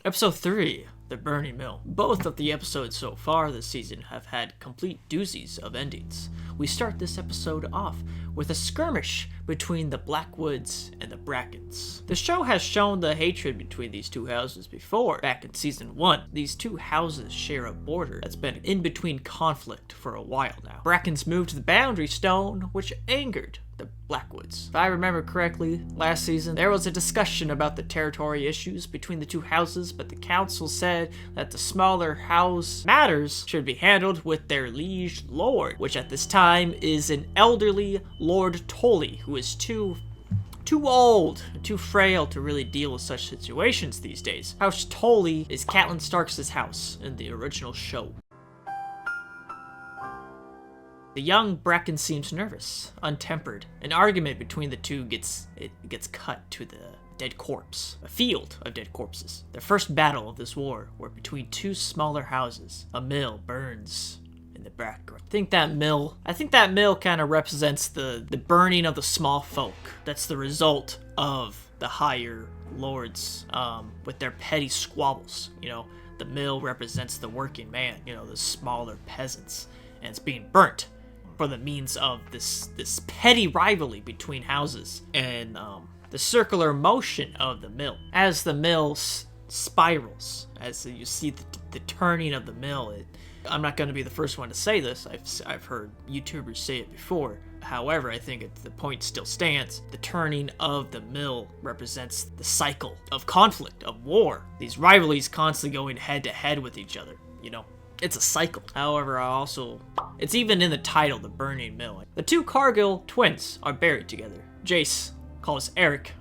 Episode 3, The Burning Mill. Both of the episodes so far this season have had complete doozies of endings. We start this episode off with a skirmish between the Blackwoods and the Brackens. The show has shown the hatred between these two houses before, back in season 1. These two houses share a border that's been in between conflict for a while now. Brackens moved the boundary stone, which angered the Blackwoods. If I remember correctly, last season, there was a discussion about the territory issues between the two houses, but the council said that the smaller house matters should be handled with their liege lord, which at this time is an elderly Lord Tully, who is too old, too frail to really deal with such situations these days. House Tully is Catelyn Starks' house in the original show. The young Bracken seems nervous, untempered. An argument between the two gets cut to the dead corpse, a field of dead corpses. The first battle of this war were between two smaller houses. A mill burns in the background. I think that mill kind of represents the burning of the small folk. That's the result of the higher lords with their petty squabbles. You know, the mill represents the working man, you know, the smaller peasants, and it's being burnt for the means of this petty rivalry between houses and the circular motion of the mill. As the mill spirals, as you see the turning of the mill, I'm not going to be the first one to say this. I've heard YouTubers say it before. However, I think the point still stands. The turning of the mill represents the cycle of conflict, of war. These rivalries constantly going head to head with each other, you know. It's a cycle. However, it's even in the title, The Burning Mill. The two Cargill twins are buried together. Jace calls Eric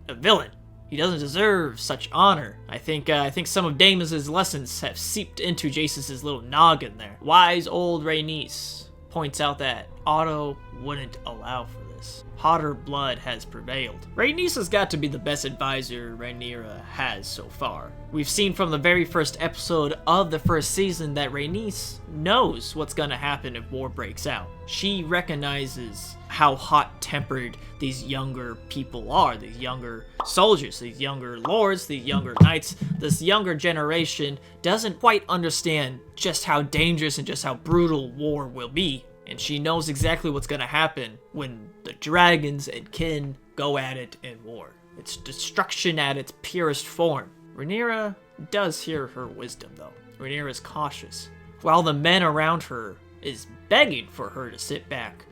a villain. He doesn't deserve such honor. I think some of Daemon's lessons have seeped into Jace's little noggin there. Wise old Rhaenys points out that Otto wouldn't allow for this. Hotter blood has prevailed. Rhaenys has got to be the best advisor Rhaenyra has so far. We've seen from the very first episode of the first season that Rhaenys knows what's gonna happen if war breaks out. She recognizes how hot-tempered these younger people are, these younger soldiers, these younger lords, these younger knights. This younger generation doesn't quite understand just how dangerous and just how brutal war will be. And she knows exactly what's gonna happen when the dragons and kin go at it in war. It's destruction at its purest form. Rhaenyra does hear her wisdom, though. Rhaenyra is cautious, while the men around her is begging for her to sit back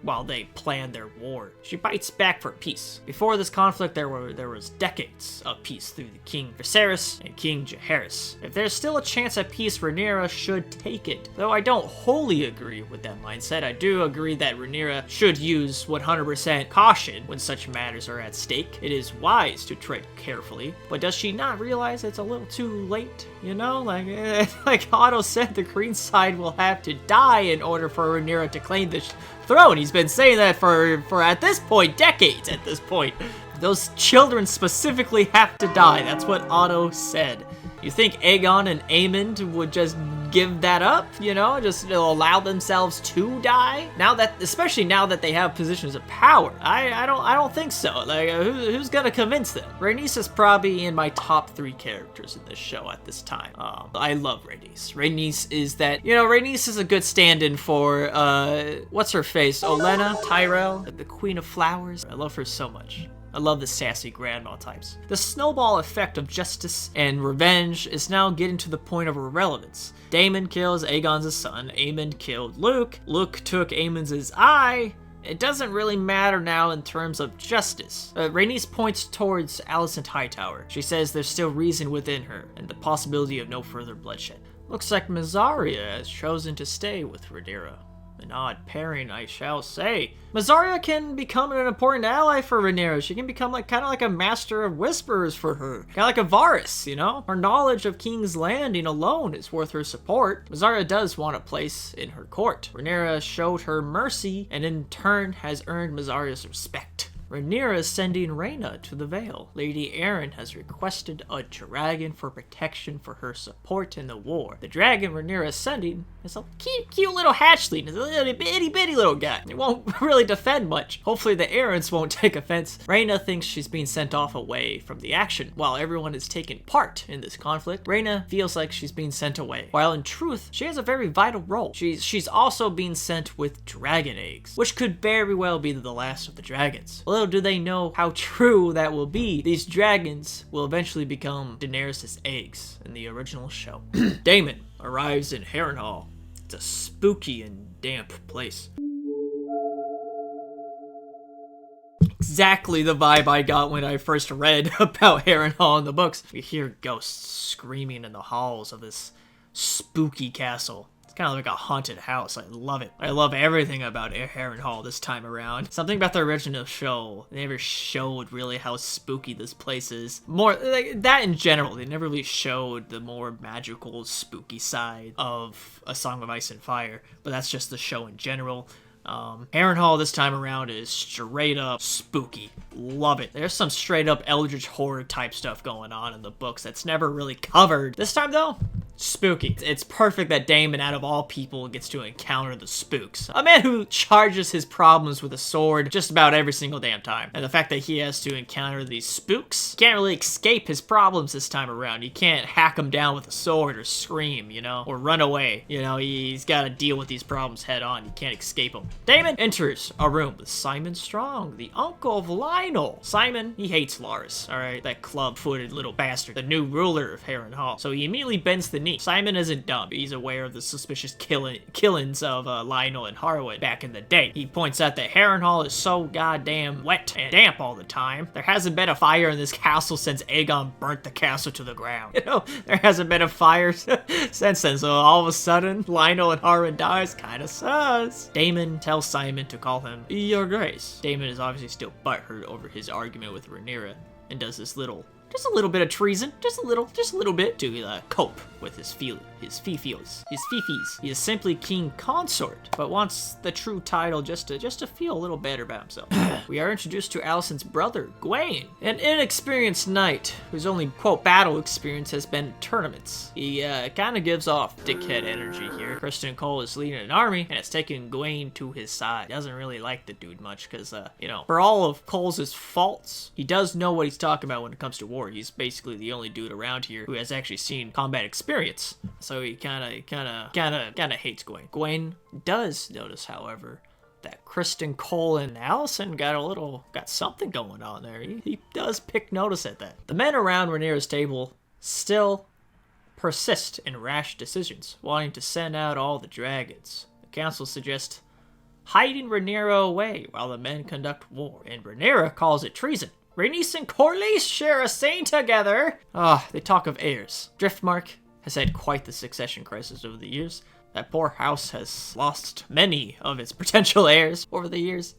while they plan their war. She bites back for peace. Before this conflict, there was decades of peace through the King Viserys and King Jaehaerys. If there's still a chance at peace, Rhaenyra should take it. Though I don't wholly agree with that mindset, I do agree that Rhaenyra should use 100% caution when such matters are at stake. It is wise to tread carefully, but does she not realize it's a little too late? You know, like Otto said, the green side will have to die in order for Rhaenyra to claim this throne. He's been saying that for at this point, decades at this point. Those children specifically have to die. That's what Otto said. You think Aegon and Aemond would just give that up, you know, just allow themselves to die? Especially now that they have positions of power, I don't think so. Like, who's gonna convince them? Rhaenys is probably in my top 3 characters in this show at this time. I love Rhaenys. Rhaenys is that, you know, Rhaenys is a good stand-in for what's her face, Olenna Tyrell, the Queen of Flowers. I love her so much. I love the sassy grandma types. The snowball effect of justice and revenge is now getting to the point of irrelevance. Daemon kills Aegon's son, Aemond killed Luke took Aemond's eye. It doesn't really matter now in terms of justice. Rhaenys points towards Alicent Hightower. She says there's still reason within her, and the possibility of no further bloodshed. Looks like Mysaria has chosen to stay with Rhaenyra. An odd pairing, I shall say. Mysaria can become an important ally for Rhaenyra. She can become kind of like a master of whisperers for her. Kind of like a Varys, you know? Her knowledge of King's Landing alone is worth her support. Mysaria does want a place in her court. Rhaenyra showed her mercy and in turn has earned Mysaria's respect. Rhaenyra is sending Rhaena to the Vale. Lady Arryn has requested a dragon for protection for her support in the war. The dragon Rhaenyra is sending It's a cute little hatchling. It's a little bitty little guy. He won't really defend much. Hopefully the errands won't take offense. Reyna thinks she's being sent off away from the action. While everyone is taking part in this conflict, Reyna feels like she's being sent away. While in truth, she has a very vital role. She's also being sent with dragon eggs, which could very well be the last of the dragons. Little do they know how true that will be. These dragons will eventually become Daenerys' eggs in the original show. Daemon arrives in Harrenhal. It's a spooky and damp place. Exactly the vibe I got when I first read about Harrenhal in the books. You hear ghosts screaming in the halls of this spooky castle. It's kind of like a haunted house. I love it. I love everything about Harrenhal this time around. Something about the original show, they never showed really how spooky this place is. More like that in general, they never really showed the more magical, spooky side of A Song of Ice and Fire, but that's just the show in general. Harrenhal this time around is straight up spooky. Love it. There's some straight up eldritch horror type stuff going on in the books that's never really covered. This time though, spooky. It's perfect that Daemon, out of all people, gets to encounter the spooks. A man who charges his problems with a sword just about every single damn time. And the fact that he has to encounter these spooks, can't really escape his problems this time around. You can't hack him down with a sword or scream, you know, or run away. You know, he's got to deal with these problems head on. You can't escape them. Daemon enters a room with Simon Strong, the uncle of Lionel. Simon, he hates Larys, alright? That club-footed little bastard, the new ruler of Harrenhal. So he immediately bends the knee. Simon isn't dumb. He's aware of the suspicious killings of Lionel and Harwin back in the day. He points out that Harrenhal is so goddamn wet and damp all the time. There hasn't been a fire in this castle since Aegon burnt the castle to the ground. You know, there hasn't been a fire since then. So all of a sudden, Lionel and Harwin dies. Kinda sus. Daemon tells Simon to call him Your Grace. Daemon is obviously still butthurt over his argument with Rhaenyra and does this just a little bit of treason, just a little bit to cope with his fifis. He is simply king consort, but wants the true title just to feel a little better about himself. We are introduced to Alicent's brother, Gwaine, an inexperienced knight whose only quote battle experience has been tournaments. He kind of gives off dickhead energy here. Criston Cole is leading an army and it's taking Gwaine to his side. He doesn't really like the dude much because you know, for all of Cole's faults, he does know what he's talking about when it comes to war. He's basically the only dude around here who has actually seen combat experience. So he kind of hates Gwaine. Gwaine does notice, however, that Criston Cole and Alicent got something going on there. He does pick notice at that. The men around Rhaenyra's table still persist in rash decisions, wanting to send out all the dragons. The council suggests hiding Rhaenyra away while the men conduct war, and Rhaenyra calls it treason. Rhaenys and Corlys share a scene together. They talk of heirs. Driftmark has had quite the succession crisis over the years. That poor house has lost many of its potential heirs over the years.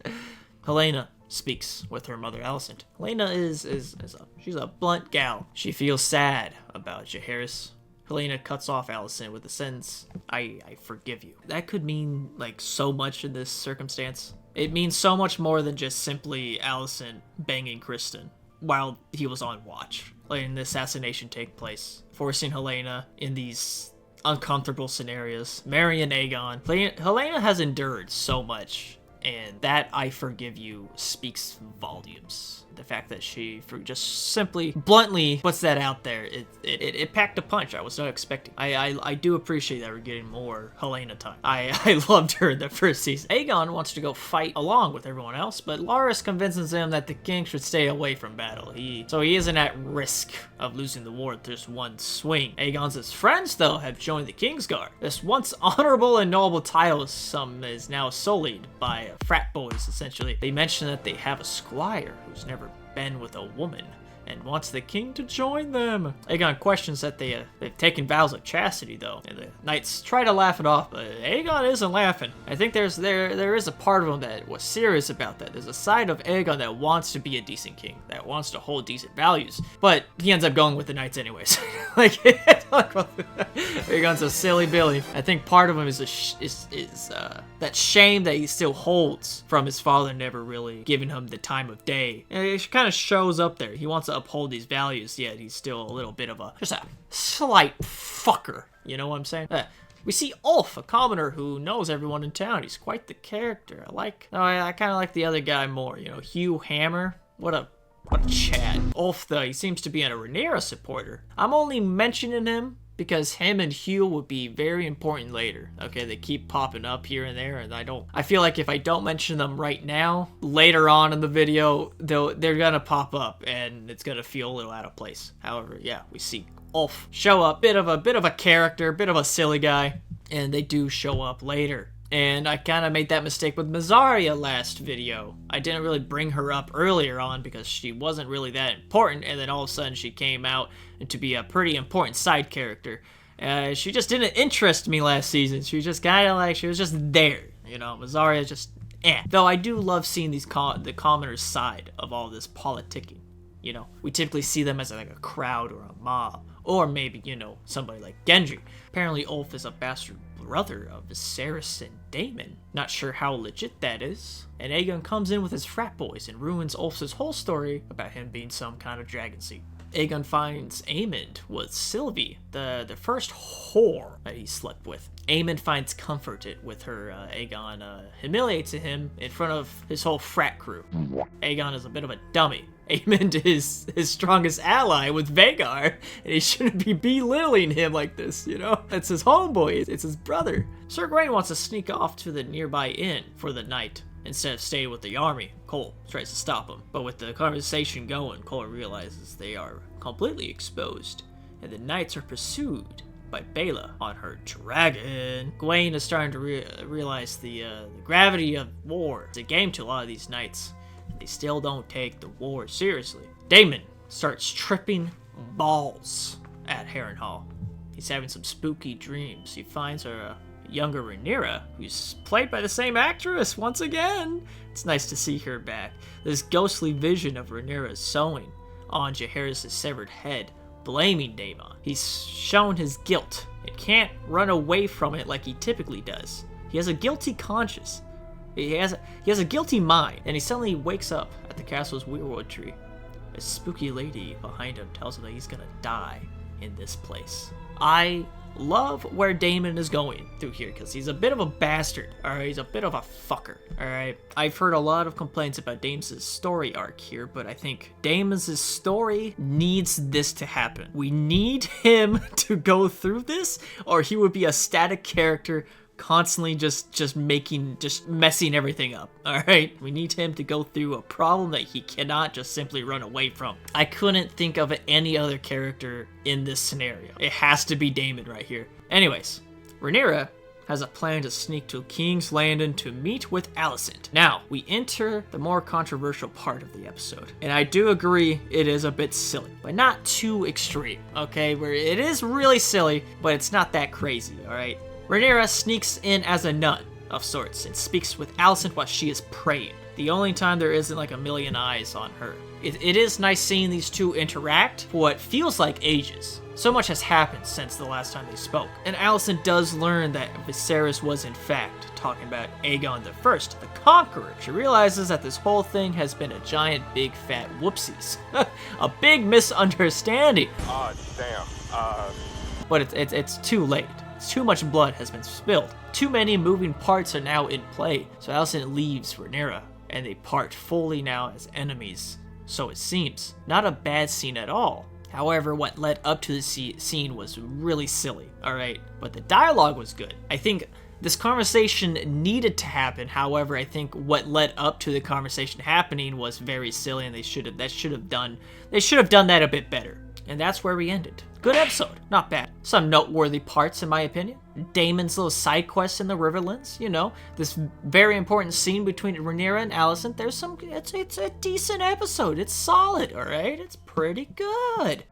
Helaena speaks with her mother Alicent. Helaena she's a blunt gal. She feels sad about Jaehaerys. Helaena cuts off Alicent with the sentence, I forgive you. That could mean like so much in this circumstance. It means so much more than just simply Alicent banging Criston while he was on watch, letting the assassination take place, forcing Helaena in these uncomfortable scenarios, marrying Aegon. Helaena has endured so much, and that I forgive you speaks volumes. The fact that she just simply bluntly puts that out there, it packed a punch I was not expecting. I do appreciate that we're getting more Helaena time. I loved her in the first season. Aegon wants to go fight along with everyone else, but Larys convinces him that the king should stay away from battle. So he isn't at risk of losing the war with just one swing. Aegon's friends, though, have joined the Kingsguard. This once honorable and noble title is now sullied by frat boys, essentially. They mention that they have a squire who's never been with a woman and wants the king to join them. Aegon questions that they've taken vows of chastity, though, and the knights try to laugh it off, but Aegon isn't laughing. I think there is a part of him that was serious about that. There's a side of Aegon that wants to be a decent king, that wants to hold decent values, but he ends up going with the knights anyways. Aegon's a silly Billy. I think part of him is that shame that he still holds from his father never really giving him the time of day. And it kind of shows up there. He wants to uphold these values, yet he's still a little bit of just a slight fucker. You know what I'm saying? We see Ulf, a commoner who knows everyone in town. He's quite the character. I kind of like the other guy more, you know, Hugh Hammer. What a Chad. Ulf, though, he seems to be a Rhaenyra supporter. I'm only mentioning him because him and Hugh would be very important later. Okay, they keep popping up here and there, and I feel like if I don't mention them right now, later on in the video, they're gonna pop up, and it's gonna feel a little out of place. However, yeah, we see Ulf show up, bit of a character, bit of a silly guy, and they do show up later. And I kind of made that mistake with Mazaria last video. I didn't really bring her up earlier on because she wasn't really that important, and then all of a sudden she came out to be a pretty important side character. She just didn't interest me last season. She was just kind of like, she was just there, you know. Mazaria just, eh. Though I do love seeing the commoners' side of all this politicking. You know, we typically see them as like a crowd or a mob, or maybe, you know, somebody like Gendry. Apparently Ulf is a bastard brother of Viserys and Daemon. Not sure how legit that is. And Aegon comes in with his frat boys and ruins Ulf's whole story about him being some kind of dragon seed. Aegon finds Aemond was Sylvie, the first whore that he slept with. Aemond finds comfort with her. Aegon humiliates him in front of his whole frat crew. Aegon is a bit of a dummy. Aemond is his strongest ally with Vhagar, and he shouldn't be belittling him like this, you know? It's his homeboy, it's his brother. Sir Gawain wants to sneak off to the nearby inn for the night instead of staying with the army. Cole tries to stop him, but with the conversation going, Cole realizes they are completely exposed, and the knights are pursued by Bela on her dragon. Gawain is starting to realize the gravity of war. It's a game to a lot of these knights. They still don't take the war seriously. Daemon starts tripping balls at Harrenhal. He's having some spooky dreams. He finds a younger Rhaenyra, who's played by the same actress once again. It's nice to see her back. This ghostly vision of Rhaenyra sewing on Jaehaerys' severed head, blaming Daemon. He's shown his guilt and can't run away from it like he typically does. He has a guilty conscience. He has a guilty mind, and he suddenly wakes up at the castle's weirwood tree. A spooky lady behind him tells him that he's gonna die in this place. I love where Daemon is going through here, because he's a bit of a bastard, alright? He's a bit of a fucker, alright? I've heard a lot of complaints about Daemon's story arc here, but I think Daemon's story needs this to happen. We need him to go through this, or he would be a static character constantly just messing everything up, alright? We need him to go through a problem that he cannot just simply run away from. I couldn't think of any other character in this scenario. It has to be Daemon right here. Anyways, Rhaenyra has a plan to sneak to King's Landing to meet with Alicent. Now, we enter the more controversial part of the episode, and I do agree it is a bit silly, but not too extreme, okay? Where it is really silly, but it's not that crazy, alright? Rhaenyra sneaks in as a nun of sorts and speaks with Alicent while she is praying. The only time there isn't like a million eyes on her. It is nice seeing these two interact for what feels like ages. So much has happened since the last time they spoke. And Alicent does learn that Viserys was in fact talking about Aegon the First, the Conqueror. She realizes that this whole thing has been a giant big fat whoopsies. A big misunderstanding. Damn. But it's too late. Too much blood has been spilled. Too many moving parts are now in play. So Alicent leaves Rhaenyra, and they part fully now as enemies. So it seems. Not a bad scene at all. However, what led up to the scene was really silly, alright? But the dialogue was good. I think this conversation needed to happen. However, I think what led up to the conversation happening was very silly, and they should have done that a bit better. And that's where we ended. Good episode, not bad. Some noteworthy parts in my opinion. Daemon's little side quest in the Riverlands, you know, this very important scene between Rhaenyra and Alicent. It's a decent episode. It's solid, all right? It's pretty good.